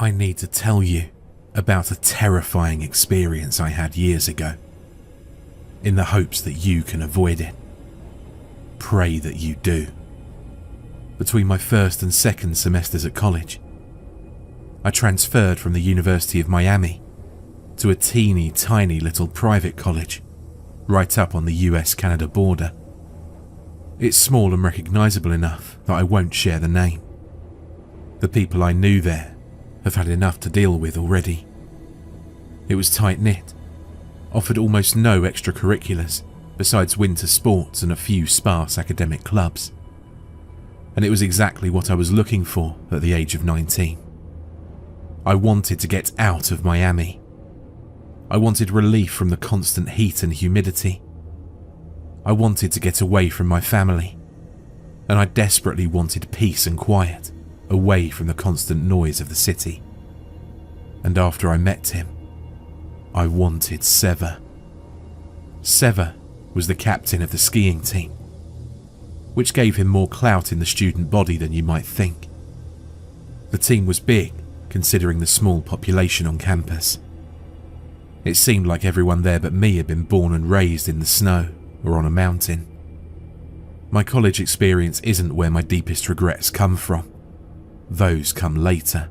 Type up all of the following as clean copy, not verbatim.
I need to tell you about a terrifying experience I had years ago, in the hopes that you can avoid it. Pray that you do. Between my first and second semesters at college, I transferred from the University of Miami to a teeny tiny little private college right up on the US-Canada border. It's small and recognisable enough that I won't share the name. The people I knew there have had enough to deal with already. It was tight-knit, offered almost no extracurriculars besides winter sports and a few sparse academic clubs. And it was exactly what I was looking for at the age of 19. I wanted to get out of Miami. I wanted relief from the constant heat and humidity. I wanted to get away from my family, and I desperately wanted peace and quiet, away from the constant noise of the city. And after I met him, I wanted Sever. Sever was the captain of the skiing team, which gave him more clout in the student body than you might think. The team was big, considering the small population on campus. It seemed like everyone there but me had been born and raised in the snow or on a mountain. My college experience isn't where my deepest regrets come from. Those come later.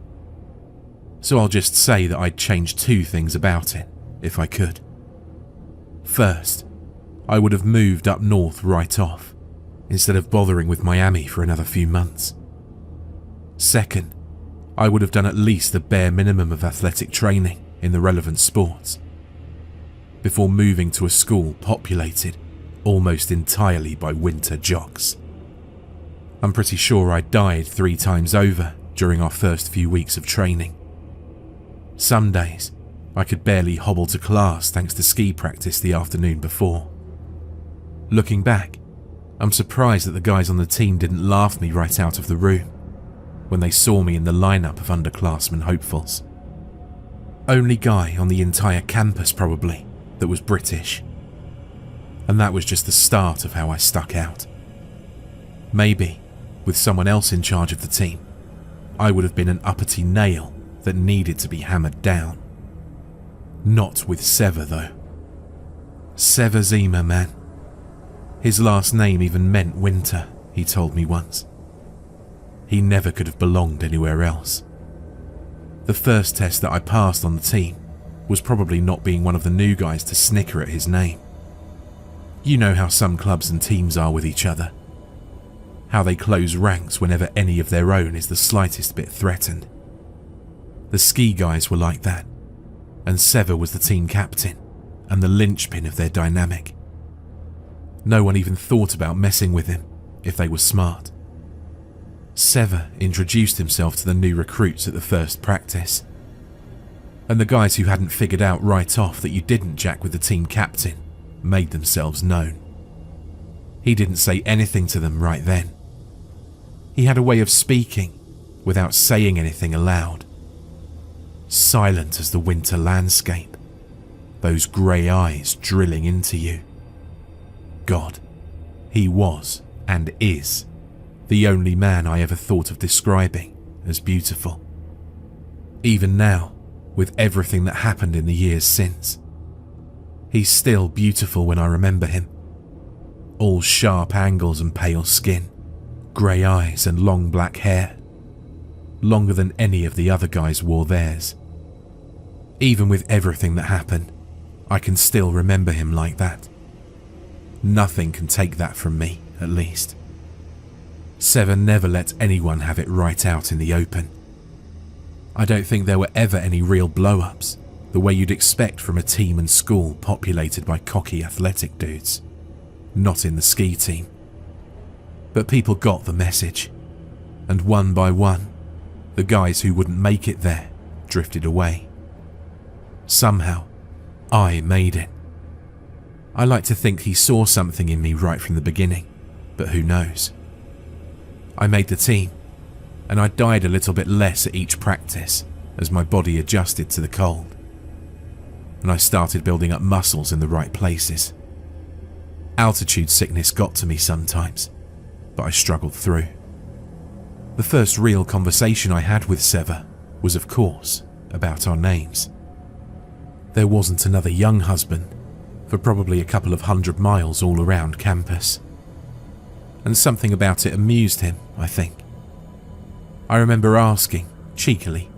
So I'll just say that I'd change two things about it, if I could. First, I would have moved up north right off, instead of bothering with Miami for another few months. Second, I would have done at least the bare minimum of athletic training in the relevant sports, before moving to a school populated almost entirely by winter jocks. I'm pretty sure I died 3 times over during our first few weeks of training. Some days, I could barely hobble to class thanks to ski practice the afternoon before. Looking back, I'm surprised that the guys on the team didn't laugh me right out of the room when they saw me in the lineup of underclassmen hopefuls. Only guy on the entire campus probably that was British. And that was just the start of how I stuck out. Maybe, with someone else in charge of the team, I would have been an uppity nail that needed to be hammered down. Not with Sever though. Sever Zima, man. His last name even meant winter, he told me once. He never could have belonged anywhere else. The first test that I passed on the team was probably not being one of the new guys to snicker at his name. You know how some clubs and teams are with each other. How they close ranks whenever any of their own is the slightest bit threatened. The ski guys were like that, and Sever was the team captain and the linchpin of their dynamic. No one even thought about messing with him if they were smart. Sever introduced himself to the new recruits at the first practice, and the guys who hadn't figured out right off that you didn't jack with the team captain made themselves known. He didn't say anything to them right then. He had a way of speaking without saying anything aloud. Silent as the winter landscape, those grey eyes drilling into you. God, he was and is the only man I ever thought of describing as beautiful. Even now, with everything that happened in the years since, he's still beautiful when I remember him. All sharp angles and pale skin, grey eyes and long black hair, longer than any of the other guys wore theirs. Even with everything that happened, I can still remember him like that. Nothing can take that from me, at least. Sever never let anyone have it right out in the open. I don't think there were ever any real blow-ups, the way you'd expect from a team and school populated by cocky athletic dudes. Not in the ski team. But people got the message, and one by one, the guys who wouldn't make it there drifted away. Somehow, I made it. I like to think he saw something in me right from the beginning, but who knows? I made the team, and I died a little bit less at each practice as my body adjusted to the cold, and I started building up muscles in the right places. Altitude sickness got to me sometimes, but I struggled through. The first real conversation I had with Sever was, of course, about our names. There wasn't another young husband for probably a couple of 100 miles all around campus. And something about it amused him, I think. I remember asking, cheekily,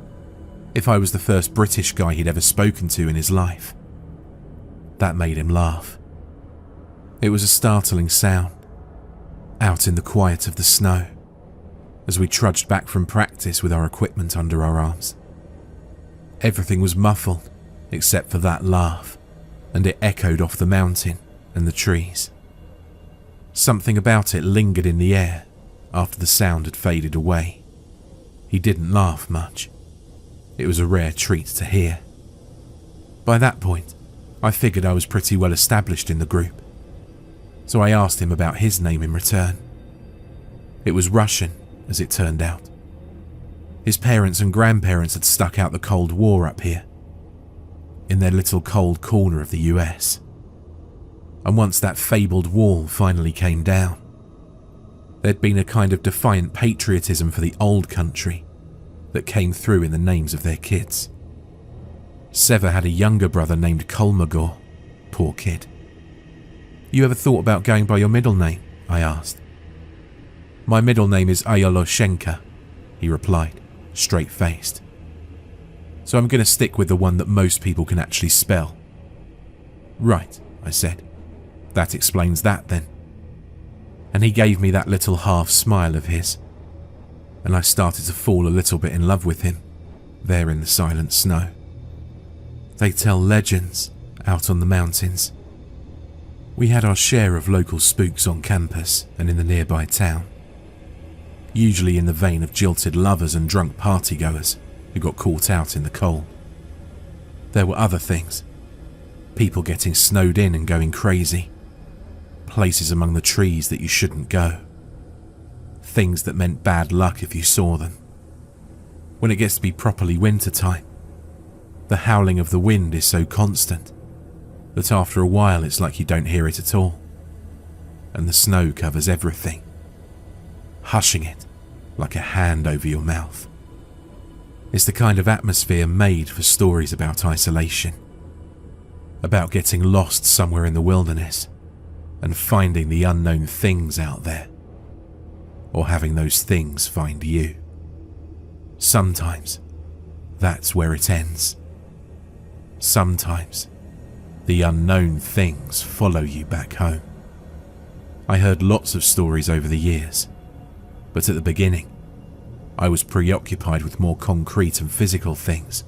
if I was the first British guy he'd ever spoken to in his life. That made him laugh. It was a startling sound, out in the quiet of the snow, as we trudged back from practice with our equipment under our arms. Everything was muffled except for that laugh, and it echoed off the mountain and the trees. Something about it lingered in the air after the sound had faded away. He didn't laugh much. It was a rare treat to hear. By that point, I figured I was pretty well established in the group, so I asked him about his name in return. It was Russian, as it turned out. His parents and grandparents had stuck out the Cold War up here, in their little cold corner of the US. And once that fabled wall finally came down, there'd been a kind of defiant patriotism for the old country that came through in the names of their kids. Sever had a younger brother named Kolmogor. Poor kid. You ever thought about going by your middle name? I asked. My middle name is Ayoloshenka, he replied, straight-faced. So I'm going to stick with the one that most people can actually spell. Right, I said. That explains that then. And he gave me that little half smile of his, and I started to fall a little bit in love with him, there in the silent snow. They tell legends out on the mountains. We had our share of local spooks on campus and in the nearby town, usually in the vein of jilted lovers and drunk partygoers who got caught out in the cold. There were other things. People getting snowed in and going crazy. Places among the trees that you shouldn't go. Things that meant bad luck if you saw them. When it gets to be properly winter time, the howling of the wind is so constant that after a while it's like you don't hear it at all, and the snow covers everything, hushing it like a hand over your mouth. It's the kind of atmosphere made for stories about isolation, about getting lost somewhere in the wilderness and finding the unknown things out there, or having those things find you. Sometimes that's where it ends. Sometimes the unknown things follow you back home. I heard lots of stories over the years, but at the beginning, I was preoccupied with more concrete and physical things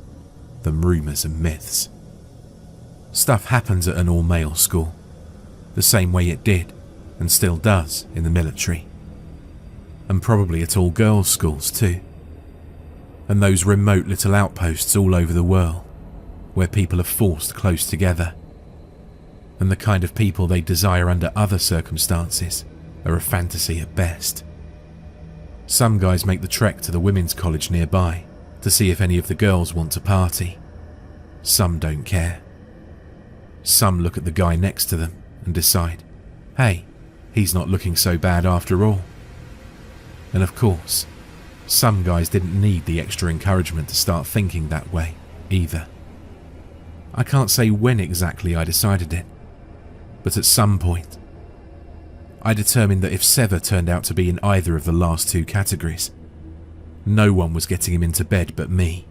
than rumours and myths. Stuff happens at an all-male school, the same way it did and still does in the military, and probably at all girls' schools too, and those remote little outposts all over the world where people are forced close together, and the kind of people they desire under other circumstances are a fantasy at best. Some guys make the trek to the women's college nearby to see if any of the girls want to party. Some don't care. Some look at the guy next to them and decide, hey, he's not looking so bad after all. And of course, some guys didn't need the extra encouragement to start thinking that way either. I can't say when exactly I decided it, but at some point, I determined that if Sever turned out to be in either of the last two categories, no one was getting him into bed but me.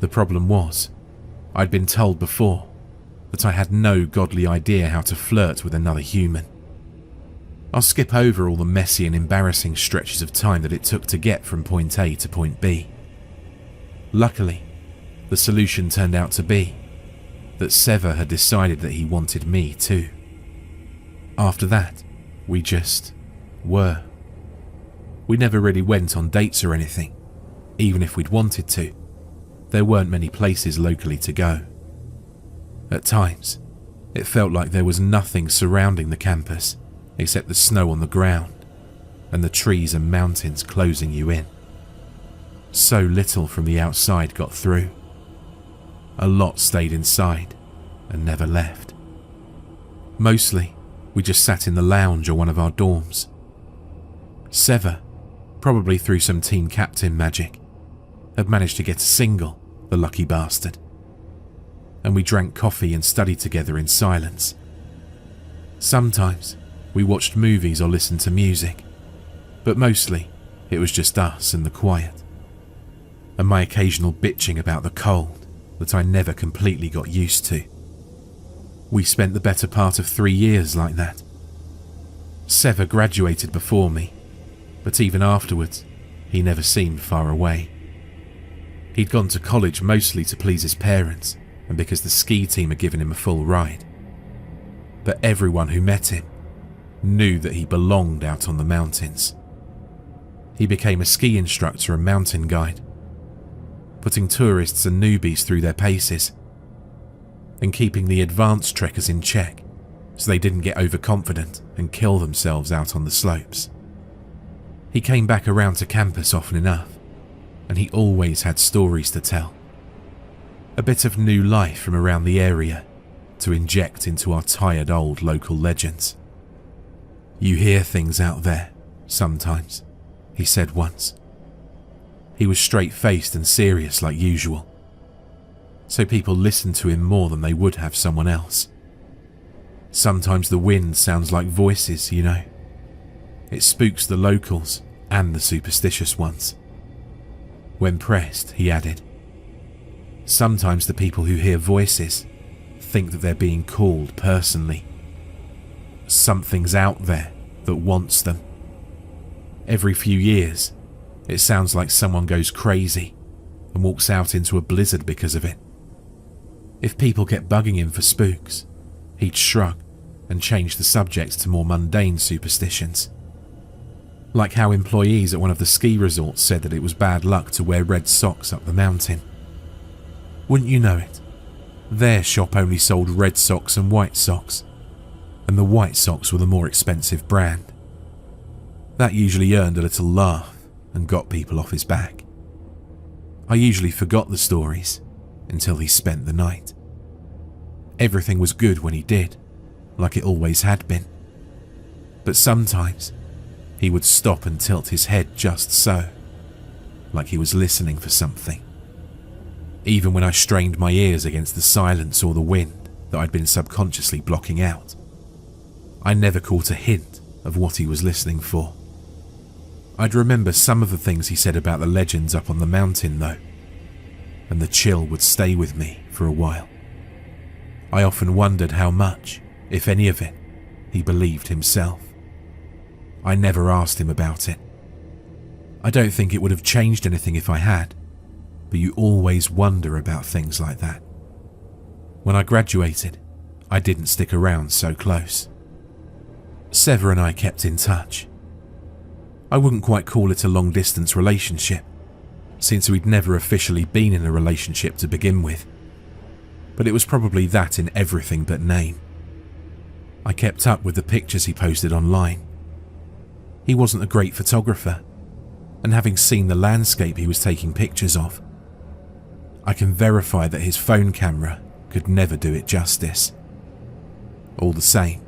The problem was, I'd been told before that I had no godly idea how to flirt with another human. I'll skip over all the messy and embarrassing stretches of time that it took to get from point A to point B. Luckily, the solution turned out to be that Sever had decided that he wanted me too. After that, we just were. We never really went on dates or anything, even if we'd wanted to. There weren't many places locally to go. At times, it felt like there was nothing surrounding the campus except the snow on the ground and the trees and mountains closing you in. So little from the outside got through. A lot stayed inside and never left. Mostly, we just sat in the lounge or one of our dorms. Sever, probably through some team captain magic, had managed to get a single, the lucky bastard. And we drank coffee and studied together in silence. Sometimes we watched movies or listened to music, but mostly it was just us and the quiet, and my occasional bitching about the cold that I never completely got used to. We spent the better part of 3 years like that. Sever graduated before me, but even afterwards, he never seemed far away. He'd gone to college mostly to please his parents and because the ski team had given him a full ride. But everyone who met him knew that he belonged out on the mountains. He became a ski instructor and mountain guide, putting tourists and newbies through their paces and keeping the advanced trekkers in check so they didn't get overconfident and kill themselves out on the slopes. He came back around to campus often enough, and he always had stories to tell. A bit of new life from around the area to inject into our tired old local legends. "You hear things out there, sometimes," he said once. He was straight-faced and serious like usual, so people listened to him more than they would have someone else. "Sometimes the wind sounds like voices, you know. It spooks the locals and the superstitious ones." When pressed, he added, "Sometimes the people who hear voices think that they're being called personally. Something's out there that wants them. Every few years, it sounds like someone goes crazy and walks out into a blizzard because of it. If people get bugging him for spooks, he'd shrug and change the subject to more mundane superstitions. Like how employees at one of the ski resorts said that it was bad luck to wear red socks up the mountain. Wouldn't you know it, their shop only sold red socks and white socks, and the white socks were the more expensive brand. That usually earned a little laugh and got people off his back. I usually forgot the stories until he spent the night. Everything was good when he did, like it always had been. But sometimes he would stop and tilt his head just so, like he was listening for something. Even when I strained my ears against the silence or the wind that I'd been subconsciously blocking out, I never caught a hint of what he was listening for. I'd remember some of the things he said about the legends up on the mountain though, and the chill would stay with me for a while. I often wondered how much, if any of it, he believed himself. I never asked him about it. I don't think it would have changed anything if I had, but you always wonder about things like that. When I graduated, I didn't stick around so close. Sever and I kept in touch. I wouldn't quite call it a long-distance relationship, since we'd never officially been in a relationship to begin with, but it was probably that in everything but name. I kept up with the pictures he posted online. He wasn't a great photographer, and having seen the landscape he was taking pictures of, I can verify that his phone camera could never do it justice. All the same,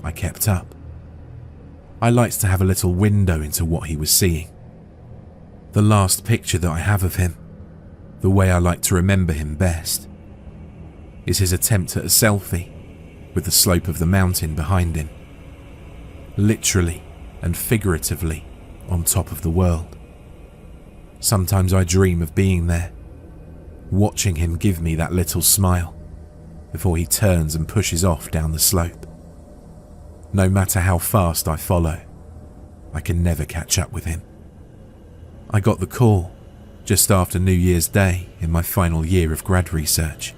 I kept up. I liked to have a little window into what he was seeing. The last picture that I have of him, the way I like to remember him best, is his attempt at a selfie with the slope of the mountain behind him. Literally and figuratively on top of the world. Sometimes I dream of being there, watching him give me that little smile before he turns and pushes off down the slope. No matter how fast I follow, I can never catch up with him. I got the call just after New Year's Day in my final year of grad research.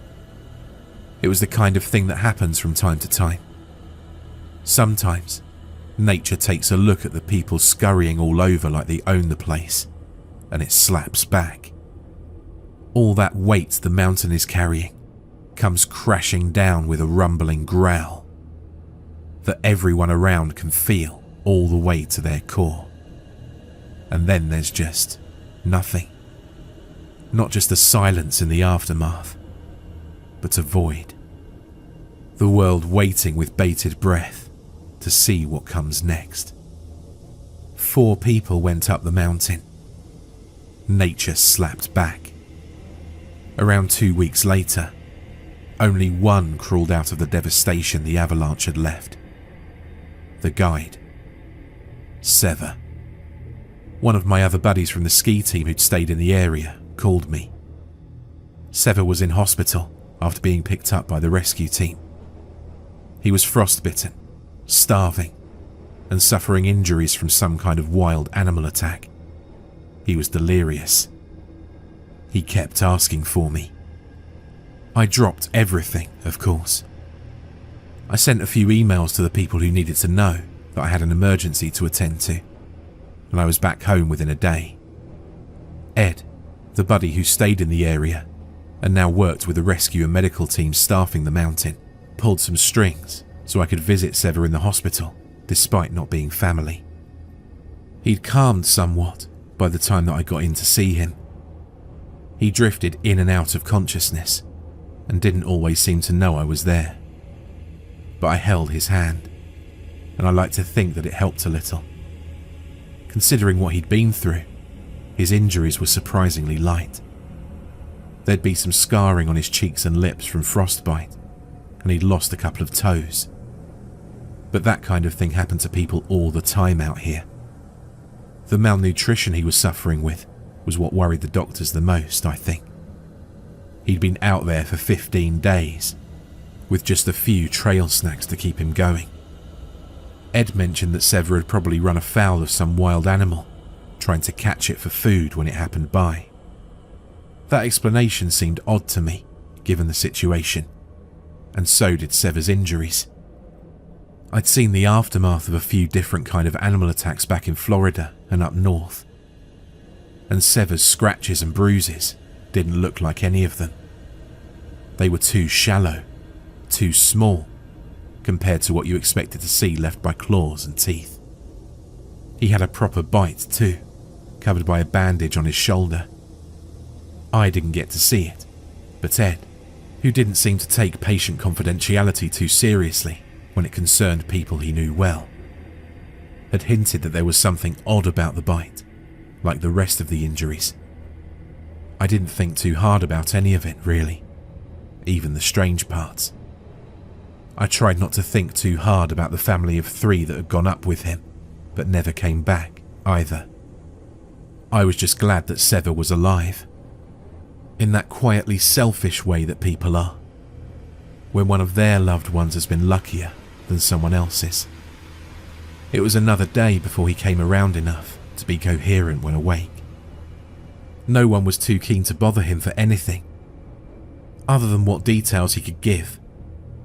It was the kind of thing that happens from time to time. Sometimes, nature takes a look at the people scurrying all over like they own the place, and it slaps back. All that weight the mountain is carrying comes crashing down with a rumbling growl that everyone around can feel all the way to their core. And then there's just nothing. Not just a silence in the aftermath, but a void. The world waiting with bated breath to see what comes next. 4 people went up the mountain. nature slapped back. Around 2 weeks later, only one crawled out of the devastation the avalanche had left. The guide, Sever. One of my other buddies from the ski team who'd stayed in the area called me. Sever was in hospital after being picked up by the rescue team. He was frostbitten, starving, and suffering injuries from some kind of wild animal attack. He was delirious. He kept asking for me. I dropped everything, of course. I sent a few emails to the people who needed to know that I had an emergency to attend to, and I was back home within a day. Ed, the buddy who stayed in the area and now worked with the rescue and medical teams staffing the mountain, pulled some strings so I could visit Sever in the hospital despite not being family. He'd calmed somewhat by the time that I got in to see him. He drifted in and out of consciousness and didn't always seem to know I was there. But I held his hand, and I like to think that it helped a little. Considering what he'd been through, his injuries were surprisingly light. There'd be some scarring on his cheeks and lips from frostbite, and he'd lost a couple of toes. But that kind of thing happened to people all the time out here. The malnutrition he was suffering with was what worried the doctors the most, I think. He'd been out there for 15 days, with just a few trail snacks to keep him going. Ed mentioned that Sever had probably run afoul of some wild animal, trying to catch it for food when it happened by. That explanation seemed odd to me, given the situation, and so did Sever's injuries. I'd seen the aftermath of a few different kind of animal attacks back in Florida and up north, and Sever's scratches and bruises didn't look like any of them. They were too shallow, too small, compared to what you expected to see left by claws and teeth. He had a proper bite too, covered by a bandage on his shoulder. I didn't get to see it, but Ed, who didn't seem to take patient confidentiality too seriously when it concerned people he knew well, had hinted that there was something odd about the bite, like the rest of the injuries. I didn't think too hard about any of it, really, even the strange parts. I tried not to think too hard about the family of 3 that had gone up with him, but never came back, either. I was just glad that Sever was alive, in that quietly selfish way that people are, when one of their loved ones has been luckier than someone else's. It was another day before he came around enough to be coherent when awake. No one was too keen to bother him for anything, other than what details he could give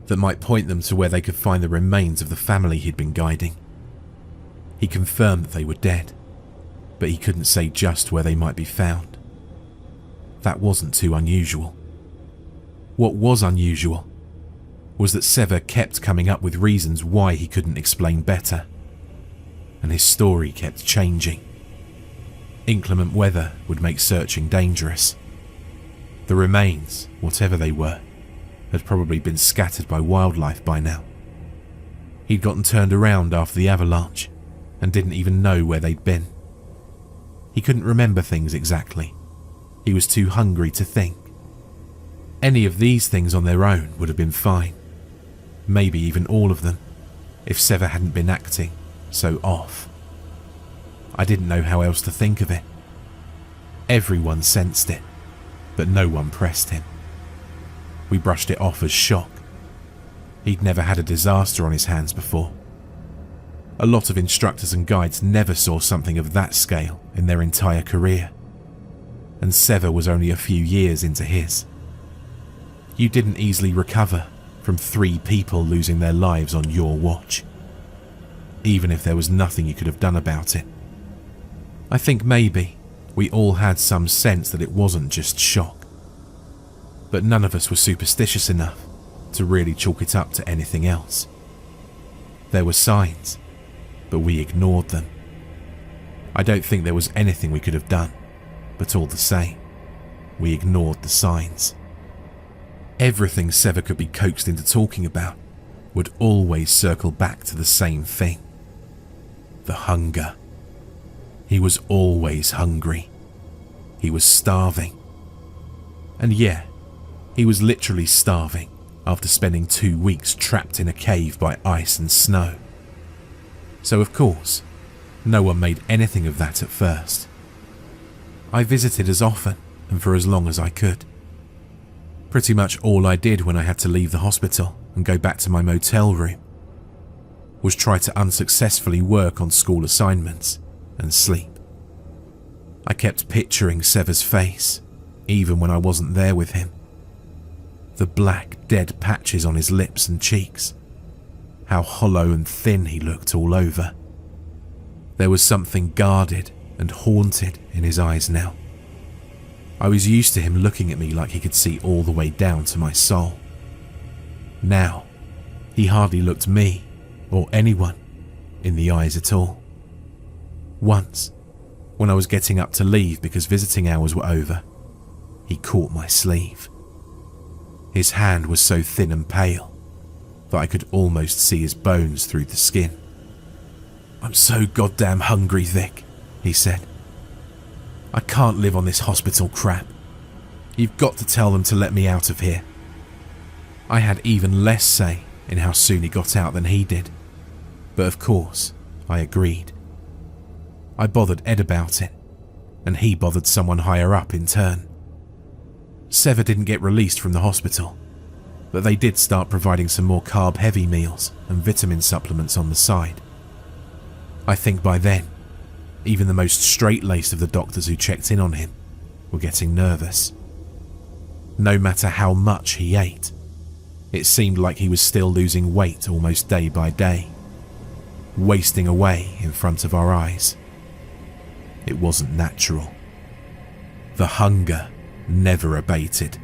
that might point them to where they could find the remains of the family he'd been guiding. He confirmed that they were dead, but he couldn't say just where they might be found. That wasn't too unusual. What was unusual was that Sever kept coming up with reasons why he couldn't explain better, and his story kept changing. Inclement weather would make searching dangerous. The remains, whatever they were, had probably been scattered by wildlife by now. He'd gotten turned around after the avalanche and didn't even know where they'd been. He couldn't remember things exactly. He was too hungry to think. Any of these things on their own would have been fine. Maybe even all of them, if Sever hadn't been acting so off. I didn't know how else to think of it. Everyone sensed it, but no one pressed him. We brushed it off as shock. He'd never had a disaster on his hands before. A lot of instructors and guides never saw something of that scale in their entire career, and Sever was only a few years into his. You didn't easily recover from 3 people losing their lives on your watch, even if there was nothing you could have done about it. I think maybe we all had some sense that it wasn't just shock, but none of us were superstitious enough to really chalk it up to anything else. There were signs, but we ignored them. I don't think there was anything we could have done, but all the same, we ignored the signs. Everything Sever could be coaxed into talking about would always circle back to the same thing: the hunger. He was always hungry. he was starving. And yeah, he was literally starving after spending 2 weeks trapped in a cave by ice and snow. So of course, no one made anything of that at first. I visited as often and for as long as I could. Pretty much all I did when I had to leave the hospital and go back to my motel room was try to unsuccessfully work on school assignments and sleep. I kept picturing Sever's face, even when I wasn't there with him. The black, dead patches on his lips and cheeks. How hollow and thin he looked all over. There was something guarded and haunted in his eyes now. I was used to him looking at me like he could see all the way down to my soul. Now, he hardly looked me or anyone in the eyes at all. Once, when I was getting up to leave because visiting hours were over, he caught my sleeve. His hand was so thin and pale that I could almost see his bones through the skin. "I'm so goddamn hungry, Vic," he said. "I can't live on this hospital crap. You've got to tell them to let me out of here." I had even less say in how soon he got out than he did, but of course, I agreed. I bothered Ed about it, and he bothered someone higher up in turn. Sever didn't get released from the hospital, but they did start providing some more carb-heavy meals and vitamin supplements on the side. I think by then, even the most straight-laced of the doctors who checked in on him were getting nervous. No matter how much he ate, it seemed like he was still losing weight almost day by day, wasting away in front of our eyes. It wasn't natural. The hunger never abated.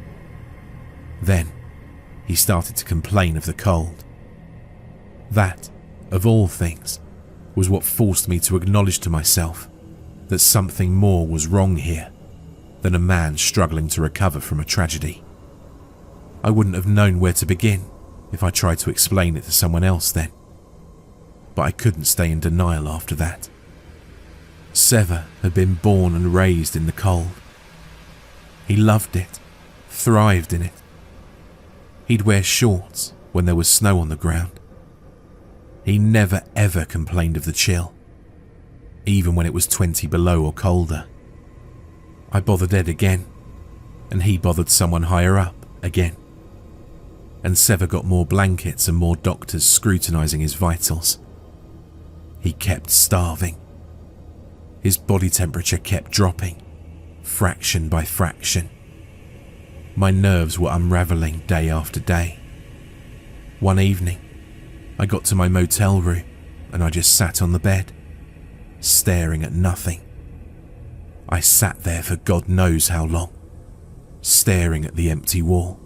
Then, he started to complain of the cold. That, of all things, was what forced me to acknowledge to myself that something more was wrong here than a man struggling to recover from a tragedy. I wouldn't have known where to begin if I tried to explain it to someone else then, but I couldn't stay in denial after that. Sever had been born and raised in the cold. He loved it, thrived in it. He'd wear shorts when there was snow on the ground. He never ever complained of the chill, even when it was 20 below or colder. I bothered Ed again, and he bothered someone higher up again. And Sever got more blankets and more doctors scrutinizing his vitals. He kept starving. His body temperature kept dropping, fraction by fraction. My nerves were unraveling day after day. One evening, I got to my motel room and I just sat on the bed, staring at nothing. I sat there for God knows how long, staring at the empty wall.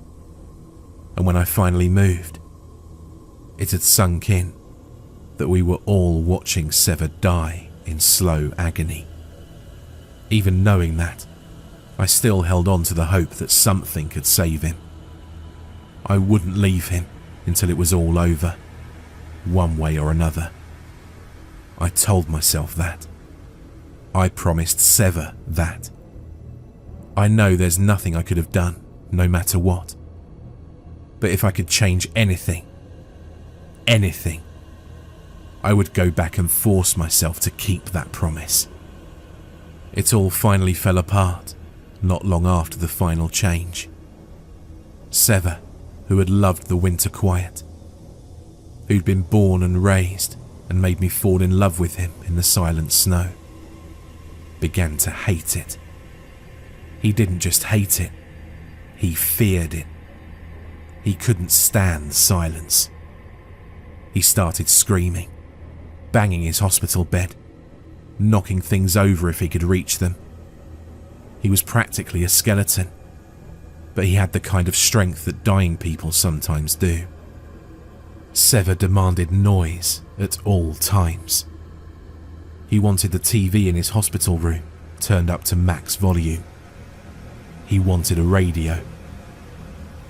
And when I finally moved, it had sunk in that we were all watching Sever die in slow agony. Even knowing that, I still held on to the hope that something could save him. I wouldn't leave him until it was all over, one way or another. I told myself that. I promised Sever that. I know there's nothing I could have done, no matter what. But if I could change anything, I would go back and force myself to keep that promise. It all finally fell apart, not long after the final change. Sever, who had loved the winter quiet, who'd been born and raised and made me fall in love with him in the silent snow, began to hate it. He didn't just hate it, he feared it. He couldn't stand silence. He started screaming, banging his hospital bed, knocking things over if he could reach them. He was practically a skeleton, but he had the kind of strength that dying people sometimes do. Sever demanded noise at all times. He wanted the TV in his hospital room turned up to max volume. He wanted a radio.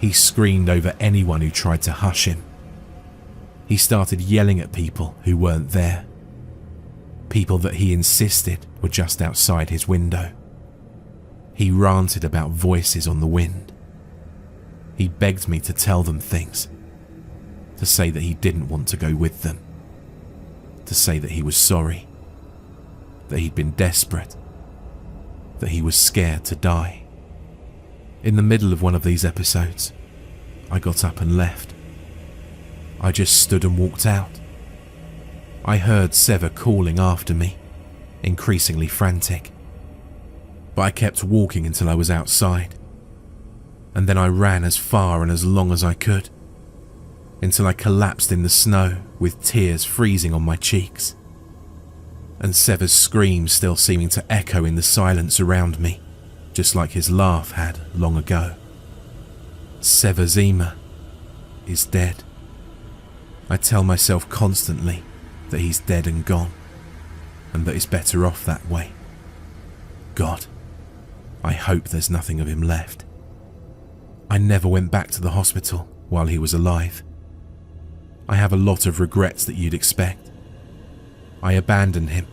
He screamed over anyone who tried to hush him. He started yelling at people who weren't there, people that he insisted were just outside his window. He ranted about voices on the wind. He begged me to tell them things, to say that he didn't want to go with them, to say that he was sorry, that he'd been desperate, that he was scared to die. In the middle of one of these episodes, I got up and left. I just stood and walked out. I heard Sever calling after me, increasingly frantic. But I kept walking until I was outside, and then I ran as far and as long as I could, until I collapsed in the snow with tears freezing on my cheeks, and Sever's screams still seeming to echo in the silence around me, just like his laugh had long ago. Sever Zima is dead. I tell myself constantly that he's dead and gone, and that he's better off that way. God, I hope there's nothing of him left. I never went back to the hospital while he was alive. I have a lot of regrets that you'd expect. I abandoned him.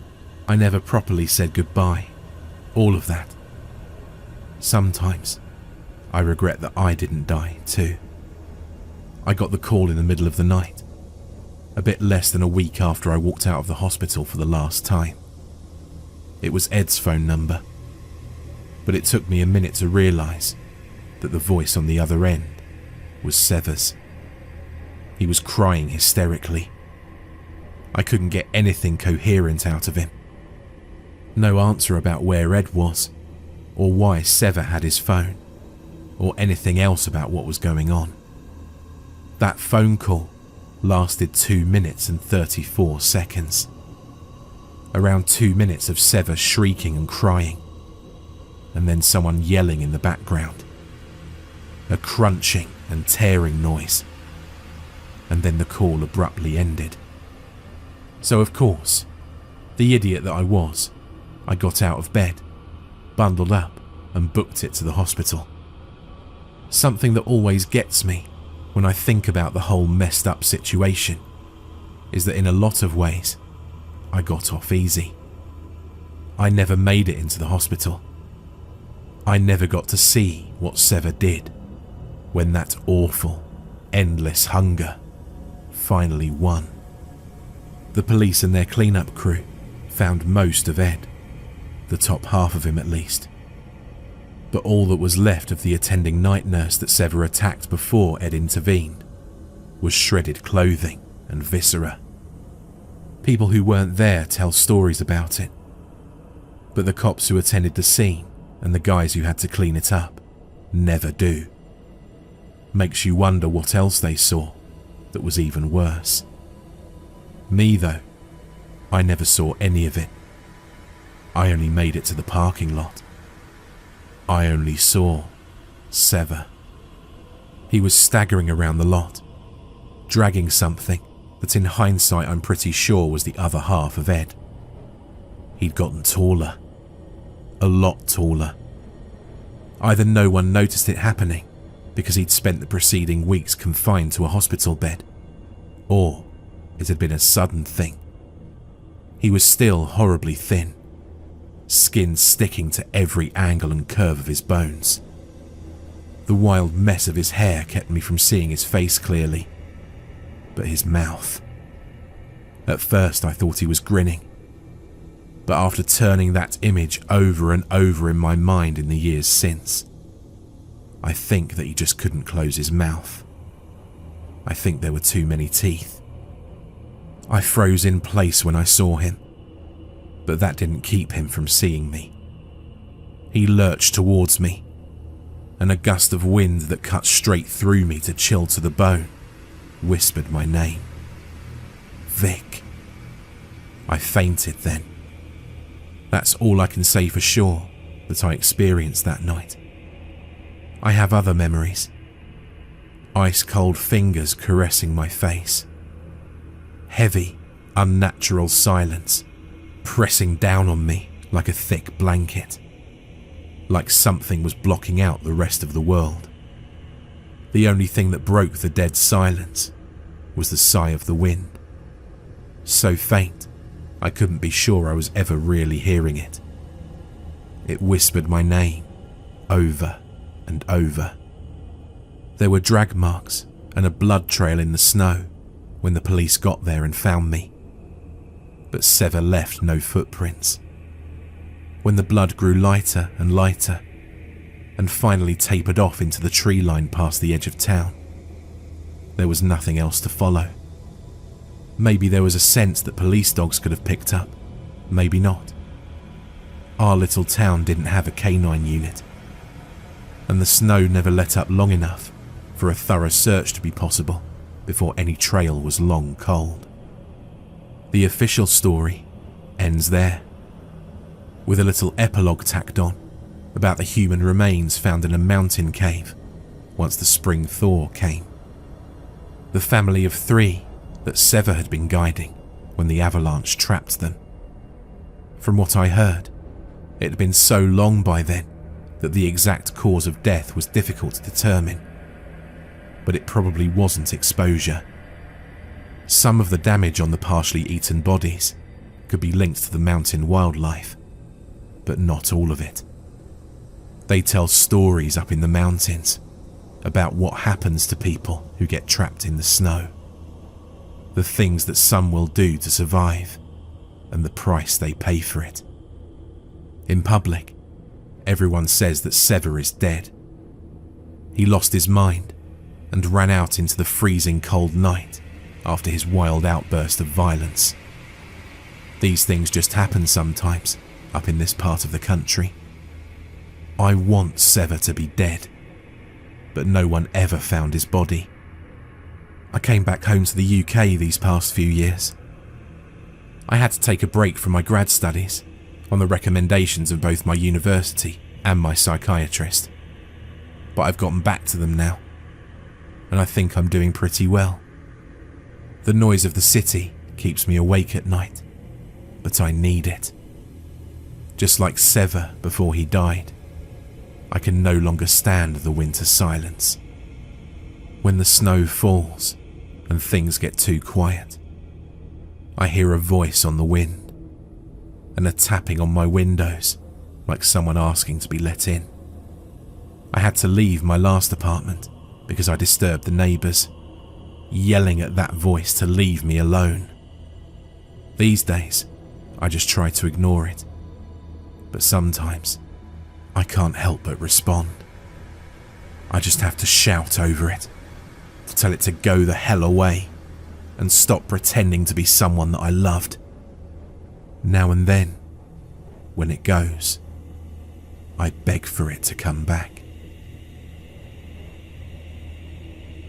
I never properly said goodbye. All of that. Sometimes I regret that I didn't die too. I got the call in the middle of the night, a bit less than a week after I walked out of the hospital for the last time. It was Ed's phone number, but it took me a minute to realise that the voice on the other end was Sever's. He was crying hysterically. I couldn't get anything coherent out of him. No answer about where Ed was, or why Sever had his phone, or anything else about what was going on. That phone call lasted 2 minutes and 34 seconds. Around 2 minutes of Sever shrieking and crying, and then someone yelling in the background. A crunching and tearing noise, and then the call abruptly ended. So of course, the idiot that I was, I got out of bed, bundled up and booked it to the hospital. Something that always gets me when I think about the whole messed up situation is that in a lot of ways, I got off easy. I never made it into the hospital. I never got to see what Sever did when that awful, endless hunger finally won. The police and their cleanup crew found most of Ed, the top half of him at least. But all that was left of the attending night nurse that Sever attacked before Ed intervened was shredded clothing and viscera. People who weren't there tell stories about it, but the cops who attended the scene and the guys who had to clean it up never do. Makes you wonder what else they saw that was even worse. Me though, I never saw any of it. I only made it to the parking lot. I only saw Sever. He was staggering around the lot, dragging something that in hindsight I'm pretty sure was the other half of Ed. He'd gotten taller. A lot taller. Either no one noticed it happening because he'd spent the preceding weeks confined to a hospital bed, or it had been a sudden thing. He was still horribly thin, skin sticking to every angle and curve of his bones. The wild mess of his hair kept me from seeing his face clearly, but his mouth. At first I thought he was grinning, but after turning that image over and over in my mind in the years since, I think that he just couldn't close his mouth. I think there were too many teeth. I froze in place when I saw him, but that didn't keep him from seeing me. He lurched towards me, and a gust of wind that cut straight through me to chill to the bone whispered my name. Vic. I fainted then. That's all I can say for sure that I experienced that night. I have other memories. Ice-cold fingers caressing my face. Heavy, unnatural silence pressing down on me like a thick blanket. Like something was blocking out the rest of the world. The only thing that broke the dead silence was the sigh of the wind. So faint, I couldn't be sure I was ever really hearing it. It whispered my name over and over. There were drag marks and a blood trail in the snow when the police got there and found me. But Sever left no footprints. When the blood grew lighter and lighter and finally tapered off into the tree line past the edge of town, there was nothing else to follow. Maybe there was a scent that police dogs could have picked up, maybe not. Our little town didn't have a canine unit, and the snow never let up long enough for a thorough search to be possible before any trail was long cold. The official story ends there, with a little epilogue tacked on about the human remains found in a mountain cave once the spring thaw came. The family of 3 that Sever had been guiding when the avalanche trapped them. From what I heard, it had been so long by then that the exact cause of death was difficult to determine. But it probably wasn't exposure. Some of the damage on the partially eaten bodies could be linked to the mountain wildlife, but not all of it. They tell stories up in the mountains about what happens to people who get trapped in the snow, the things that some will do to survive, and the price they pay for it. In public, everyone says that Sever is dead. He lost his mind and ran out into the freezing cold night after his wild outburst of violence. These things just happen sometimes up in this part of the country. I want Sever to be dead, but no one ever found his body. I came back home to the UK these past few years. I had to take a break from my grad studies on the recommendations of both my university and my psychiatrist, but I've gotten back to them now, and I think I'm doing pretty well. The noise of the city keeps me awake at night, but I need it. Just like Sever before he died, I can no longer stand the winter silence. When the snow falls and things get too quiet, I hear a voice on the wind and a tapping on my windows like someone asking to be let in. I had to leave my last apartment because I disturbed the neighbours, yelling at that voice to leave me alone. These days, I just try to ignore it, but sometimes I can't help but respond. I just have to shout over it, to tell it to go the hell away and stop pretending to be someone that I loved. Now and then, when it goes, I beg for it to come back.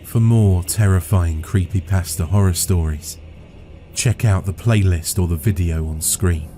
For more terrifying creepypasta horror stories, check out the playlist or the video on screen.